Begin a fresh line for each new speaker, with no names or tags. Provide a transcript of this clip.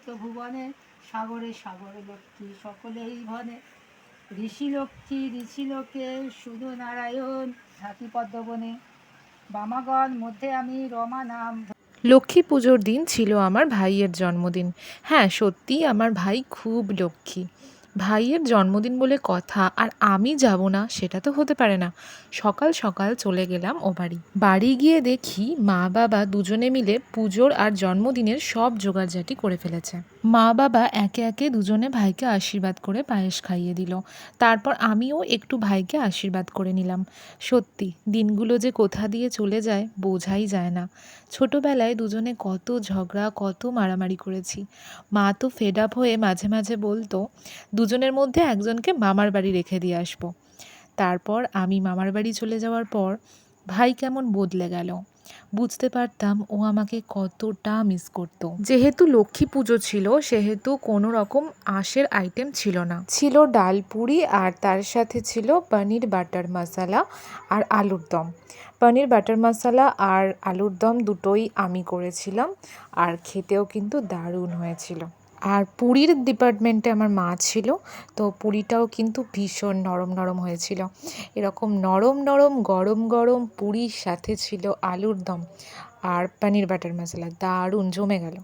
তো ভুবনে, সাগরে সাগরে লক্ষ্মী সকলেই ভনে। ঋষি লক্ষ্মী ঋষি লোকে শুধু নারায়ণ, ঢাকি পদ্মবনে বামাগণ মধ্যে আমি রমা নাম।
লক্ষ্মী পুজোর দিন ছিল আমার ভাইয়ের জন্মদিন। হ্যাঁ, সত্যিই আমার ভাই খুব লক্ষ্মী। ভাইয়ের জন্মদিন বলে কথা, আর আমি যাব না সেটা তো হতে পারে না। সকাল সকাল চলে গেলাম ও বাড়ি। বাড়ি গিয়ে দেখি মা বাবা দুজনে মিলে পুজোর আর জন্মদিনের সব জোগাড়জাটি করে ফেলেছে। মা বাবা একে একে দুজনে ভাইকে আশীর্বাদ করে পায়েস খাইয়ে দিল। তারপর আমিও একটু ভাইকে আশীর্বাদ করে নিলাম। সত্যি দিনগুলো যে কোথা দিয়ে চলে যায় বোঝাই যায় না। ছোটবেলায় দুজনে কত ঝগড়া, কত মারামারি করেছি। মা তো ফেড আপ হয়ে মাঝে মাঝে বলতো দুজনের মধ্যে একজনকে মামার বাড়ি রেখে দিয়ে আসবো। তারপর আমি মামার বাড়ি চলে যাওয়ার পর ভাই কেমন বদলে গেল। বুঝতে পারতাম ও আমাকে কতটা মিস করত। যেহেতু লক্ষ্মী পুজো ছিল সেহেতু কোনো রকম আঁশের আইটেম ছিল না। ছিল ডাল পুরি আর তার সাথে ছিল পনির বাটার মশলা আর আলুর দম। পনির বাটার মশলা আর আলুর দম দুটোই আমি করেছিলাম, আর খেতেও কিন্তু দারুণ হয়েছিল। আর পুরীর ডিপার্টমেন্টে আমার মা ছিল, তো পুরিটাও কিন্তু ভীষণ নরম নরম হয়েছিল। এরকম নরম নরম গরম গরম পুরির সাথে ছিল আলুর দম আর পনির বাটার মশলা, দারুণ জমে গেল।